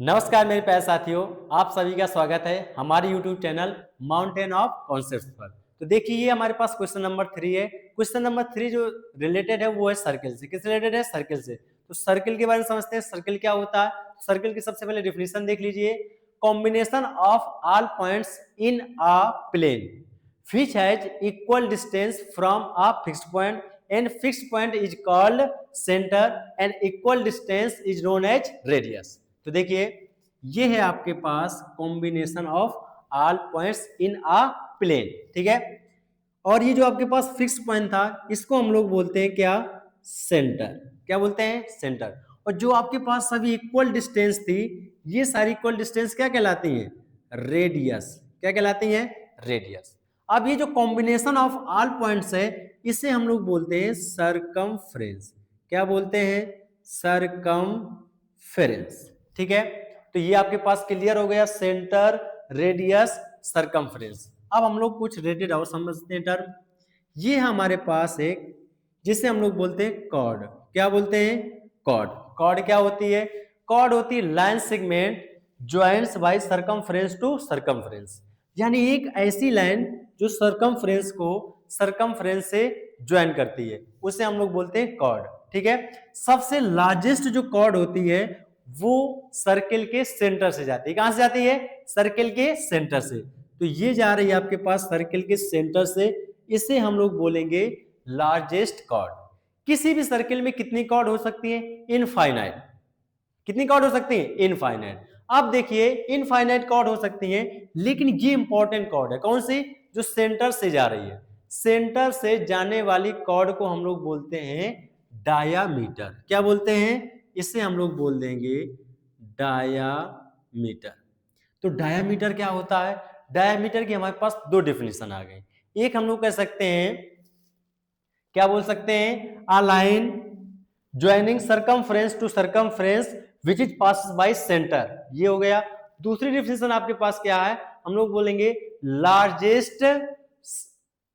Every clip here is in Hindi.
नमस्कार मेरे प्यारे साथियों, आप सभी का स्वागत है हमारे YouTube channel mountain of concepts पर। तो देखिए ये हमारे पास क्वेश्चन नंबर 3 है। क्वेश्चन नंबर 3 जो रिलेटेड है वो है सर्किल से। किस रिलेटेड है? सर्किल से। तो सर्किल के बारे में समझते हैं, सर्किल क्या होता है। सर्किल की सबसे पहले डिफिनेशन देख लीजिए। Combination of all points in a plane which has equal distance from a fixed point and fixed point is called center and equal distance is known as radius। तो देखिए ये है आपके पास combination of all points in a plane, ठीक है। और ये जो आपके पास फिक्स पॉइंट था इसको हम लोग बोलते हैं क्या? सेंटर। क्या बोलते हैं? सेंटर। और जो आपके पास सभी इक्वल डिस्टेंस थी ये सारी इक्वल डिस्टेंस क्या कहलाती हैं? रेडियस। क्या कहलाती हैं? रेडियस। अब ये जो कॉम्बिनेशन ऑफ ऑल पॉइंट्स है इसे हम लोग बोलते हैं सरकमफ्रेंस। क्या बोलते हैं? सरकमफ्रेंस, ठीक है। तो ये आपके पास क्लियर हो गया, सेंटर, रेडियस, सरकमफ्रेंस। अब हम लोग कुछ रिलेटेड और समझते हैं टर्म। ये हमारे पास एक जिसे हम लोग बोलते हैं कॉर्ड। क्या बोलते हैं? कॉर्ड। कॉर्ड क्या होती है? कॉर्ड होती है line segment joints by circumference to circumference, यानी एक ऐसी लाइन जो सरकमफ्रेंस को सरकमफ्रेंस से ज्वाइन करती है उसे हम लोग बोलते हैं कॉर्ड, ठीक है। सबसे लार्जेस्ट जो कॉर्ड होती है वो सर्किल के सेंटर से जाती है। कहां से जाती है? सर्किल के सेंटर से। तो ये जा रही है आपके पास सर्किल के सेंटर से, इसे हम लोग बोलेंगे लार्जेस्ट कॉर्ड। किसी भी सर्किल में कितनी कॉर्ड हो सकती है? इनफाइनाइट। कितनी कॉर्ड हो सकती है? इनफाइनाइट। अब देखिए इनफाइनाइट कॉर्ड हो सकती है, लेकिन ये इंपॉर्टेंट कॉर्ड है। कौन सी? जो सेंटर से जा रही है। सेंटर से जाने वाली कॉर्ड को हम लोग बोलते हैं डायामीटर। क्या बोलते हैं? इसे हम लोग बोल देंगे डायामीटर। तो डायामीटर क्या होता है? डायामीटर की हमारे पास दो डेफिनेशन आ गई। एक हम लोग कह सकते हैं, क्या बोल सकते हैं? A line joining circumference to circumference which is pass by centre, ये हो गया। दूसरी डिफिनेशन आपके पास क्या है? हम लोग बोलेंगे largest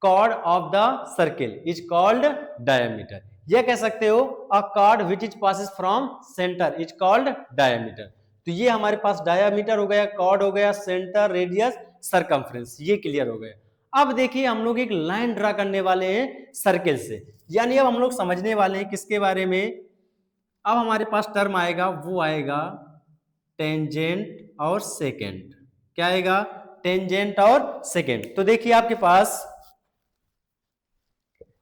chord of the circle is called diameter. ये कह सकते हो a chord which is passes from centre is called diameter. तो ये हमारे पास डायमीटर हो गया, कॉर्ड हो गया, सेंटर, रेडियस, सरकमफ्रेंस, ये क्लियर हो गया। अब देखिए हम लोग एक लाइन ड्रा करने वाले हैं सर्किल से, यानी अब हम लोग समझने वाले हैं किसके बारे में? अब हमारे पास टर्म आएगा, वो आएगा टेंजेंट और सेकेंड। क्या आएगा? टेंजेंट और सेकेंड। तो देखिए आपके पास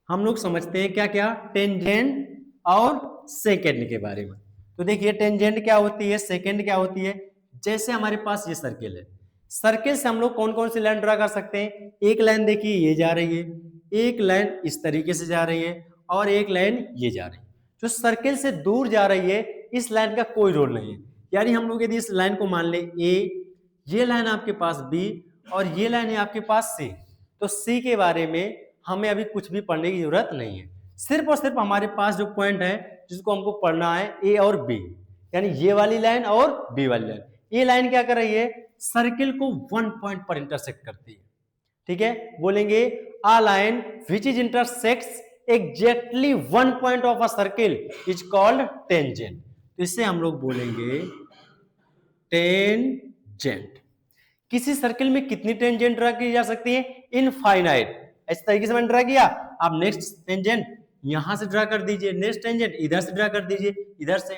हम लोग समझते हैं क्या क्या? टेंजेंट और सेकेंड के बारे में। तो देखिए टेंजेंट क्या होती है, सेकेंड क्या होती है। जैसे हमारे पास ये सर्किल है, सर्किल से हम लोग कौन कौन सी लाइन ड्रा कर सकते हैं? एक लाइन देखिए ये जा रही है, एक लाइन इस तरीके से जा रही है और एक लाइन ये जा रही है। जो सर्किल से दूर जा रही है इस लाइन का कोई रोल नहीं है। यानी हम लोग यदि इस लाइन को मान ले ए, ये लाइन आपके पास बी और ये लाइन है आपके पास सी, तो सी के बारे में हमें अभी कुछ भी पढ़ने की जरूरत नहीं है। सिर्फ और सिर्फ हमारे पास जो पॉइंट है जिसको हमको पढ़ना है ए और बी, यानी ये वाली लाइन और बी वाली लाइन। ये लाइन क्या कर रही है? सर्किल को वन पॉइंट पर इंटरसेक्ट करती है, ठीक है। बोलेंगे a line which is intersects exactly one point of a circle is called tangent। तो इसे हम लोग बोलेंगे टेंजेंट। किसी सर्किल में कितनी टेंजेंट ड्रा की जा सकती है? इनफाइनाइट। इस तरीके से मैंने ड्रा किया, आप नेक्स्ट टेंजेंट यहां से ड्रा कर दीजिए, नेक्स्ट टेंजेंट इधर से ड्रा कर दीजिए, इधर से।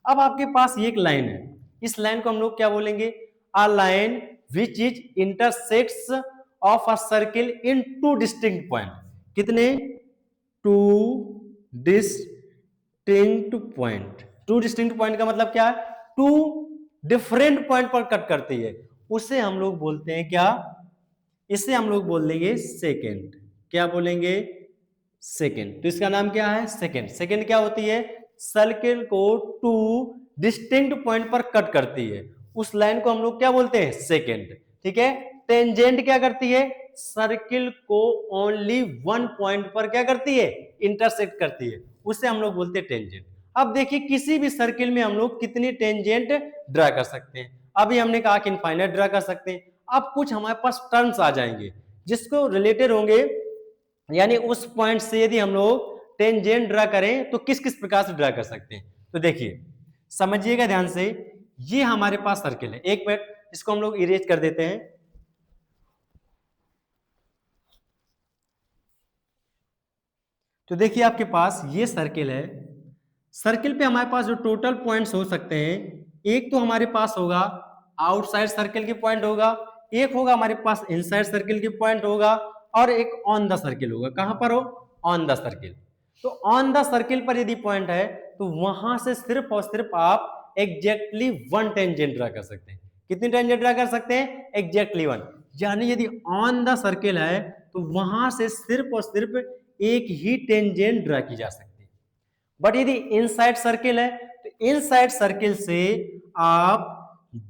अब आपके पास ये एक लाइन है, इस लाइन को हम लोग क्या बोलेंगे? A line which is intersects of a circle in two distinct point. कितने? Two distinct point. Two distinct point का मतलब क्या है? टू डिफरेंट पॉइंट पर कट करती है, उसे हम लोग बोलते हैं क्या? इसे हम लोग बोल देंगे सेकेंड। क्या बोलेंगे? सेकेंड। तो इसका नाम क्या है? सेकेंड। सेकेंड क्या होती है? सर्किल को टू डिस्टिंक्ट पॉइंट पर कट करती है, उस लाइन को हम लोग क्या बोलते हैं? सेकेंड, ठीक है। टेंजेंट क्या करती है? सर्किल को ओनली वन पॉइंट पर क्या करती है? इंटरसेक्ट करती है, उसे हम लोग बोलते हैं टेंजेंट। अब देखिए किसी भी सर्किल में हम लोग कितनी टेंजेंट ड्रा कर सकते हैं? अभी हमने कहा कि इनफाइनाइट ड्रा कर सकते हैं। अब कुछ हमारे पास टर्म्स आ जाएंगे जिसको रिलेटेड होंगे, यानी उस पॉइंट से यदि हम लोग टेंजेंट ड्रा करें तो किस किस प्रकार से ड्रा कर सकते हैं। तो देखिए समझिएगा ध्यान से, ये हमारे पास सर्किल है। एक मिनट, इसको हम लोग इरेज कर देते हैं। तो देखिए आपके पास ये सर्किल है। सर्किल पे हमारे पास जो टोटल पॉइंट्स हो सकते हैं, एक तो हमारे पास होगा आउटसाइड सर्किल की पॉइंट होगा, एक होगा हमारे पास इनसाइड सर्किल की पॉइंट होगा, और एक ऑन द सर्किल होगा। कहां पर हो? On the circle. तो ऑन द सर्किल पर यदि पॉइंट है तो वहां से सिर्फ और सिर्फ आप एग्जैक्टली वन टेंजेंट ड्रा कर सकते हैं। कितनी टेंजेंट ड्रा कर सकते हैं? Exactly one. यानी यदि ऑन द सर्किल है तो वहां से सिर्फ और सिर्फ एक ही टेंजेंट ड्रा की जा सकती है। बट यदि इनसाइड सर्किल है तो इनसाइड सर्किल से आप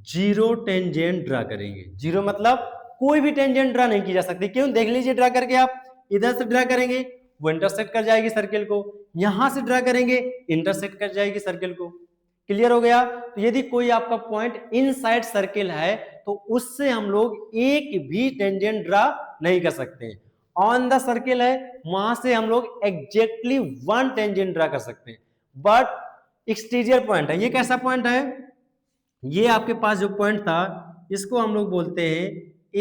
जीरो टेंजेंट ड्रा करेंगे। जीरो मतलब कोई भी टेंजेंट ड्रा नहीं की जा सकती। क्यों? देख लीजिए, ड्रा करके आप इधर से ड्रा करेंगे वो इंटरसेक्ट कर जाएगी सर्किल को, यहां से ड्रा करेंगे इंटरसेक्ट कर जाएगी सर्किल को। क्लियर हो गया? तो यदि कोई आपका पॉइंट इनसाइड सर्किल है तो उससे हम लोग एक भी टेंजेंट ड्रा नहीं कर सकते हैं। ऑन द सर्किल है, वहां से हम लोग एग्जैक्टली वन टेंजेंट ड्रा कर सकते हैं। बट एक्सटीरियर पॉइंट है, ये कैसा पॉइंट है? ये आपके पास जो पॉइंट था इसको हम लोग बोलते हैं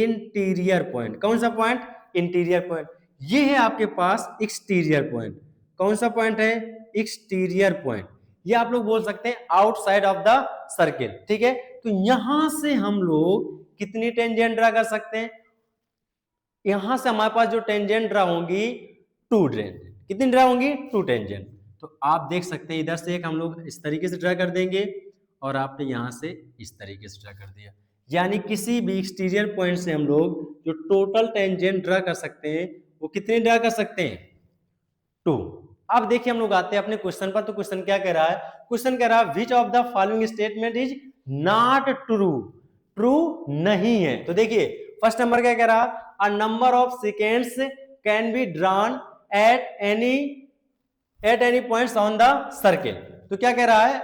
इंटीरियर पॉइंट। कौन सा पॉइंट? Interior point. ये है आपके पास एक्सटीरियर पॉइंट। कौन सा पॉइंट है? Exterior point. ये आप लोग बोल सकते हैं आउटसाइड ऑफ द सर्किल। ठीक है, तो यहां से हम लोग कितनी टेंजेंट ड्रा कर सकते हैं? यहां से हमारे पास जो टेंजेंट ड्रा होंगी टू टेंजेंट। कितनी ड्रा होंगी? Two tangent. तो आप देख सकते हैं इधर से एक हम लोग इस तरीके से ड्रा कर देंगे और आपने यहां से इस तरीके से ड्रा कर दिया। यानी किसी भी एक्सटीरियर पॉइंट से हम लोग जो टोटल टेंजेंट ड्रा कर सकते हैं वो कितने ड्रा कर सकते हैं? टू। अब देखिए हम लोग आते हैं अपने क्वेश्चन पर। तो क्वेश्चन क्या कह रहा है? क्वेश्चन कह रहा है which of the following statement is not true. True नहीं है। तो देखिए फर्स्ट नंबर क्या कह रहा है? A number of seconds can be drawn at any points on the circle. तो क्या कह रहा है?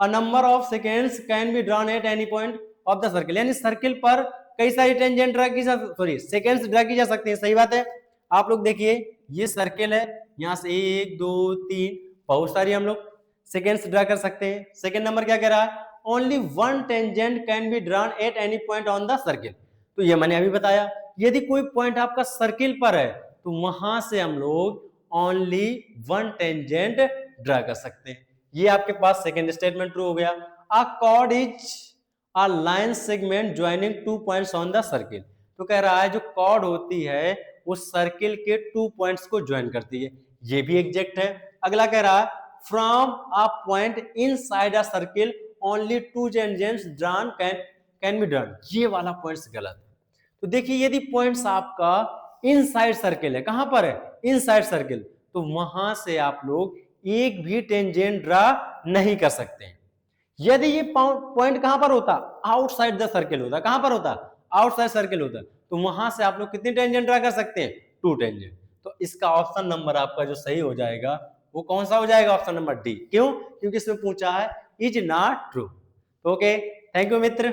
A number of seconds can be drawn at any point of the circle. यानी सर्किल पर कई सारी टेंजेंट ड्रा की जा सॉरी सेकेंड्स ड्रा की जा सकती है। सही बात है। आप लोग देखिए ये सर्किल है, यहां से 1 2 3 बहुत सारी हम लोग सेकेंड्स ड्रा कर सकते हैं। सेकेंड नंबर क्या कह रहा है? Only one tangent can be drawn at any point on the circle. तो ये मैंने अभी बताया, यदि कोई पॉइंट आपका सर्किल पर है तो वहां से हम लोग ओनली वन टेंजेंट ड्रा कर सकते हैं। ये आपके पास सेकेंड स्टेटमेंट ट्रू हो गया। अ cord is a line segment joining two points on the circle. तो कह रहा है जो कॉर्ड होती है वो सर्किल के टू पॉइंट्स को ज्वाइन करती है। ये भी एग्जैक्ट है। अगला कह रहा है from a point inside a circle only to tangents drawn can be drawn. ये वाला पॉइंट्स गलत है। तो देखिए यदि पॉइंट्स आपका इनसाइड सर्किल है, कहां पर है? इनसाइड सर्किल, तो वहां से आप लोग एक भी टेंजेंट ड्रा नहीं कर सकते हैं। यदि ये पॉइंट कहां पर होता? आउटसाइड द सर्किल होता। कहां पर होता? आउटसाइड सर्किल होता। तो वहां से आप लोग कितनी टेंजेंट ड्रा कर सकते हैं? Two tangent. तो इसका ऑप्शन नंबर आपका जो सही हो जाएगा वो कौन सा हो जाएगा? Option number D. क्यों? क्योंकि इसमें पूछा है is not true. Okay, thank you Mitra.